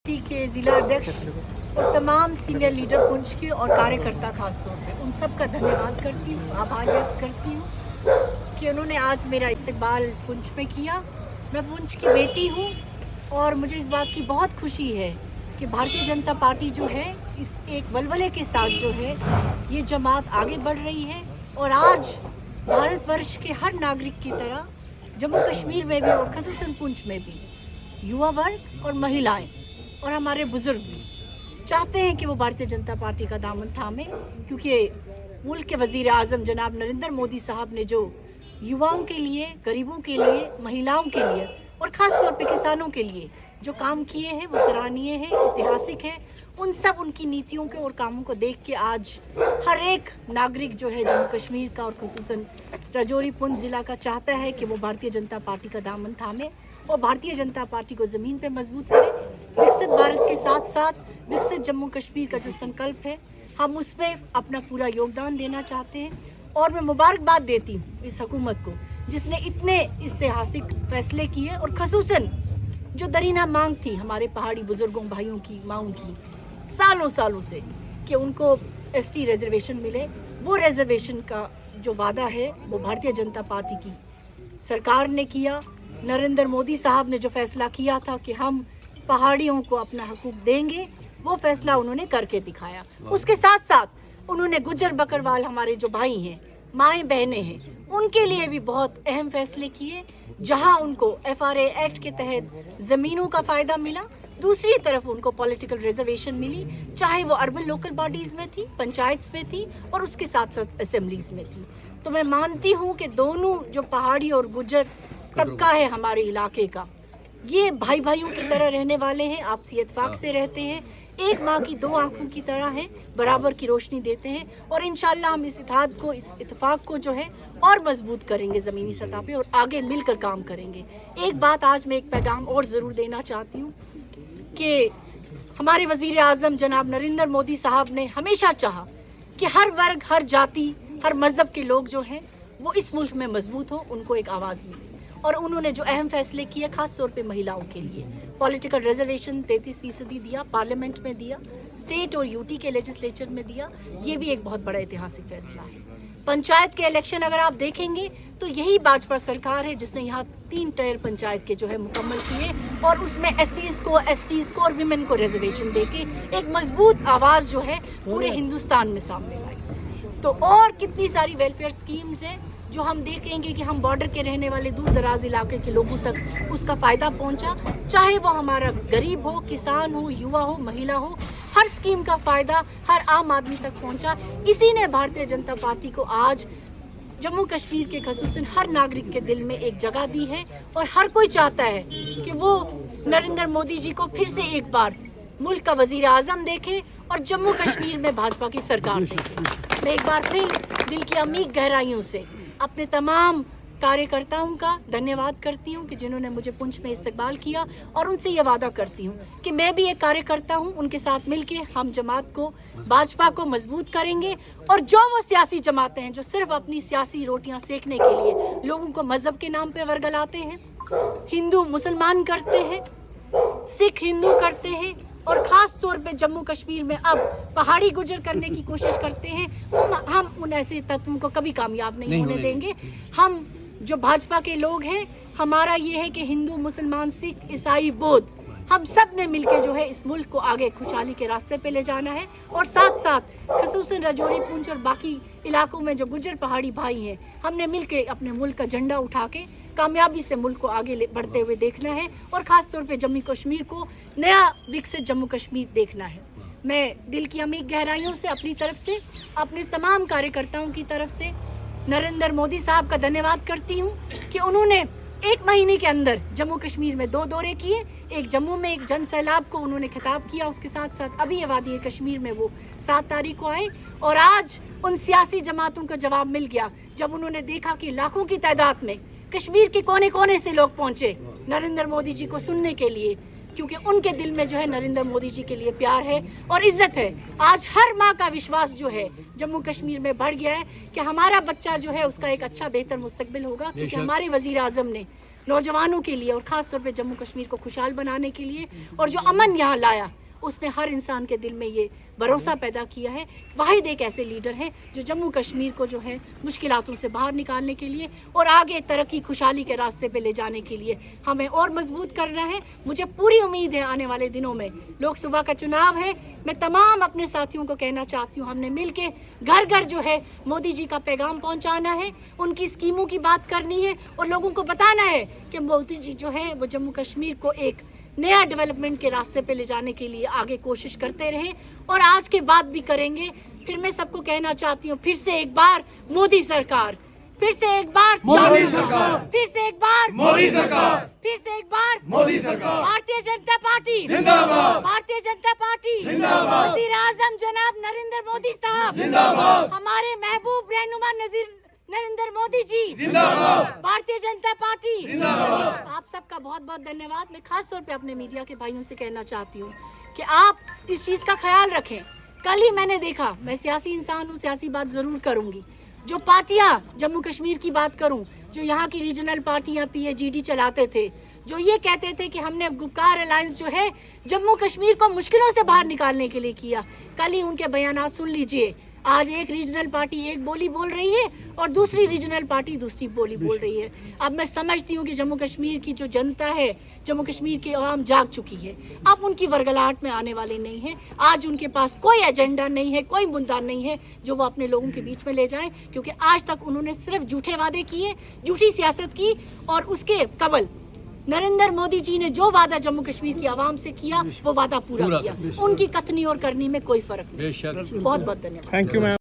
Party के ज़िला अध्यक्ष और तमाम सीनियर लीडर पुंछ के और कार्यकर्ता खास तौर पे उन सब का धन्यवाद करती हूँ, आभार व्यक्त करती हूँ कि उन्होंने आज मेरा इस्तकबाल पुंछ में किया। मैं पुंछ की बेटी हूँ और मुझे इस बात की बहुत खुशी है कि भारतीय जनता पार्टी जो है इस एक वलवले के साथ जो है ये जमात आगे बढ़ रही है और आज भारतवर्ष के हर नागरिक की तरह जम्मू कश्मीर में भी और खसूसन पुंछ में भी युवा वर्ग और महिलाएं और हमारे बुजुर्ग भी चाहते हैं कि वो भारतीय जनता पार्टी का दामन थामे, क्योंकि मुल्क के वज़ीर आज़म जनाब नरेंद्र मोदी साहब ने जो युवाओं के लिए, गरीबों के लिए, महिलाओं के लिए और ख़ास तौर पे किसानों के लिए जो काम किए हैं वो सराहनीय है, ऐतिहासिक है। उन सब उनकी नीतियों के और कामों को देख के आज हर एक नागरिक जो है जम्मू कश्मीर का और खसूसन राजौरी पुंछ ज़िला का चाहता है कि वो भारतीय जनता पार्टी का दामन थामे और भारतीय जनता पार्टी को ज़मीन पे मजबूत करे। विकसित भारत के साथ साथ विकसित जम्मू कश्मीर का जो संकल्प है हम उस पर अपना पूरा योगदान देना चाहते हैं और मैं मुबारकबाद देती हूँ इस हुकूमत को जिसने इतने ऐतिहासिक फैसले किए और खसूसन जो दरीना मांग थी हमारे पहाड़ी बुजुर्गों भाइयों की माँगों की सालों से कि उनको एसटी रिजर्वेशन मिले, वो रिजर्वेशन का जो वादा है वो भारतीय जनता पार्टी की सरकार ने किया। नरेंद्र मोदी साहब ने जो फैसला किया था कि हम पहाड़ियों को अपना हकूक देंगे, वो फैसला उन्होंने करके दिखाया। उसके साथ साथ उन्होंने गुज्जर बकरवाल हमारे जो भाई हैं, माएँ बहनें हैं, उनके लिए भी बहुत अहम फैसले किए, जहां उनको FRA एक्ट के तहत ज़मीनों का फ़ायदा मिला, दूसरी तरफ उनको पॉलिटिकल रिजर्वेशन मिली, चाहे वो अर्बन लोकल बॉडीज़ में थी, पंचायत में थी और उसके साथ साथ असेंबलीज़ में थी। तो मैं मानती हूँ कि दोनों जो पहाड़ी और गुज्जर तबका है हमारे इलाके का, ये भाई भाइयों की तरह रहने वाले हैं, आपसी इत्तेफाक से रहते हैं, एक माँ की दो आंखों की तरह हैं, बराबर की रोशनी देते हैं और इंशाल्लाह हम इस इत्तेफाक को जो है और मजबूत करेंगे ज़मीनी सतह पे और आगे मिलकर काम करेंगे। एक बात आज मैं एक पैगाम और ज़रूर देना चाहती हूँ कि हमारे वज़ीर आज़म जनाब नरेंद्र मोदी साहब ने हमेशा चाहा कि हर वर्ग, हर जाति, हर मज़हब के लोग जो हैं वो इस मुल्क में मजबूत हो, उनको एक आवाज़ मिले और उन्होंने जो अहम फैसले किए खास तौर पे महिलाओं के लिए पॉलिटिकल रिजर्वेशन 33% दिया, पार्लियामेंट में दिया, स्टेट और यूटी के लेजिस्लेचर में दिया, ये भी एक बहुत बड़ा ऐतिहासिक फैसला है। पंचायत के इलेक्शन अगर आप देखेंगे तो यही भाजपा सरकार है जिसने यहाँ 3 टायर पंचायत के जो है मुकम्मल किए और उसमें SCs को, STs को और विमेन को रिजर्वेशन देके एक मजबूत आवाज़ जो है पूरे हिंदुस्तान में सामने लाई। तो और कितनी सारी वेलफेयर स्कीम्स हैं जो हम देखेंगे कि हम बॉर्डर के रहने वाले दूर दराज इलाके के लोगों तक उसका फ़ायदा पहुंचा, चाहे वो हमारा गरीब हो, किसान हो, युवा हो, महिला हो, हर स्कीम का फ़ायदा हर आम आदमी तक पहुंचा। इसी ने भारतीय जनता पार्टी को आज जम्मू कश्मीर के खसूसन हर नागरिक के दिल में एक जगह दी है और हर कोई चाहता है कि वो नरेंद्र मोदी जी को फिर से एक बार मुल्क का वज़ीर आज़म देखे और जम्मू कश्मीर में भाजपा की सरकार देखे। मैं एक बार फिर दिल की अमीर गहराइयों से अपने तमाम कार्यकर्ताओं का धन्यवाद करती हूं कि जिन्होंने मुझे पुंछ में इस्तकबाल किया और उनसे ये वादा करती हूं कि मैं भी एक कार्यकर्ता हूं, उनके साथ मिलके हम जमात को, भाजपा को मजबूत करेंगे और जो वो सियासी जमातें हैं जो सिर्फ अपनी सियासी रोटियां सेकने के लिए लोगों को मजहब के नाम पे वर्गलाते हैं, हिंदू मुसलमान करते हैं, सिख हिंदू करते हैं और ख़ास तौर पे जम्मू कश्मीर में अब पहाड़ी गुजर करने की कोशिश करते हैं, हम उन ऐसे तत्वों को कभी कामयाब नहीं होने देंगे। हम जो भाजपा के लोग हैं, हमारा ये है कि हिंदू, मुसलमान, सिख, ईसाई, बौद्ध, हम सब ने मिलके जो है इस मुल्क को आगे खुशहाली के रास्ते पे ले जाना है और साथ साथ खसूसन राजौरी पुंछ और बाकी इलाकों में जो गुज्जर पहाड़ी भाई हैं, हमने मिलके अपने मुल्क का झंडा उठा के कामयाबी से मुल्क को आगे बढ़ते हुए देखना है और ख़ास तौर पे जम्मू कश्मीर को नया विकसित जम्मू कश्मीर देखना है। मैं दिल की अमीर गहराइयों से अपनी तरफ से, अपने तमाम कार्यकर्ताओं की तरफ से नरेंद्र मोदी साहब का धन्यवाद करती हूँ कि उन्होंने 1 महीने के अंदर जम्मू कश्मीर में 2 दौरे किए, एक जम्मू में एक जन सैलाब को उन्होंने खिताब किया, उसके साथ साथ अभी ये वादी कश्मीर में वो 7 तारीख को आए और आज उन सियासी जमातों का जवाब मिल गया जब उन्होंने देखा कि लाखों की तादाद में कश्मीर के कोने कोने से लोग पहुंचे नरेंद्र मोदी जी को सुनने के लिए, क्योंकि उनके दिल में जो है नरेंद्र मोदी जी के लिए प्यार है और इज्जत है। आज हर माँ का विश्वास जो है जम्मू कश्मीर में बढ़ गया है कि हमारा बच्चा जो है उसका एक अच्छा बेहतर मुस्तकबिल होगा, क्योंकि हमारे वज़ीर आज़म ने नौजवानों के लिए और ख़ास तौर पे जम्मू कश्मीर को खुशहाल बनाने के लिए, और जो अमन यहाँ लाया उसने हर इंसान के दिल में ये भरोसा पैदा किया है। वाहिद एक ऐसे लीडर है जो जम्मू कश्मीर को जो है मुश्किलातों से बाहर निकालने के लिए और आगे तरक्की खुशहाली के रास्ते पे ले जाने के लिए हमें और मजबूत करना है। मुझे पूरी उम्मीद है आने वाले दिनों में, लोकसभा का चुनाव है, मैं तमाम अपने साथियों को कहना चाहती हूँ, हमने मिल के घर घर जो है मोदी जी का पैगाम पहुँचाना है, उनकी स्कीमों की बात करनी है और लोगों को बताना है कि मोदी जी जो है वो जम्मू कश्मीर को एक नया डेवलपमेंट के रास्ते पे ले जाने के लिए आगे कोशिश करते रहे और आज के बाद भी करेंगे। फिर मैं सबको कहना चाहती हूँ, फिर से एक बार मोदी सरकार, फिर से एक बार मोदी सरकार, फिर से एक बार मोदी सरकार, फिर से एक बार मोदी सरकार, भारतीय जनता पार्टी जिंदाबाद, भारतीय जनता पार्टी जिंदाबाद, वज़ीर आज़म जनाब नरेंद्र मोदी साहब जिंदाबाद, हमारे महबूब रहनुमा नरेंद्र मोदी जी जिंदाबाद, भारतीय जनता पार्टी जिंदाबाद। आप सबका बहुत बहुत धन्यवाद। मैं खास तौर पे अपने मीडिया के भाइयों से कहना चाहती हूँ कि आप इस चीज़ का ख्याल रखें। कल ही मैंने देखा, मैं सियासी इंसान हूँ, सियासी बात ज़रूर करूँगी, जो पार्टियाँ जम्मू कश्मीर की बात करूँ, जो यहाँ की रीजनल पार्टियाँ PAGD चलाते थे, जो ये कहते थे कि हमने गुपकार अलायंस जो है जम्मू कश्मीर को मुश्किलों से बाहर निकालने के लिए किया, कल ही उनके बयानात सुन लीजिए। आज एक रीजनल पार्टी एक बोली बोल रही है और दूसरी रीजनल पार्टी दूसरी बोली बोल रही है। अब मैं समझती हूँ कि जम्मू कश्मीर की जो जनता है, जम्मू कश्मीर की आवाम जाग चुकी है, अब उनकी वर्गलाहट में आने वाले नहीं है। आज उनके पास कोई एजेंडा नहीं है, कोई मुद्दा नहीं है जो वो अपने लोगों के बीच में ले जाएं, क्योंकि आज तक उन्होंने सिर्फ झूठे वादे किए, झूठी सियासत की और उसके कबल नरेंद्र मोदी जी ने जो वादा जम्मू कश्मीर की आवाम से किया वो वादा पूरा किया। उनकी कथनी और करनी में कोई फर्क नहीं। बहुत बहुत धन्यवाद। Thank you ma'am.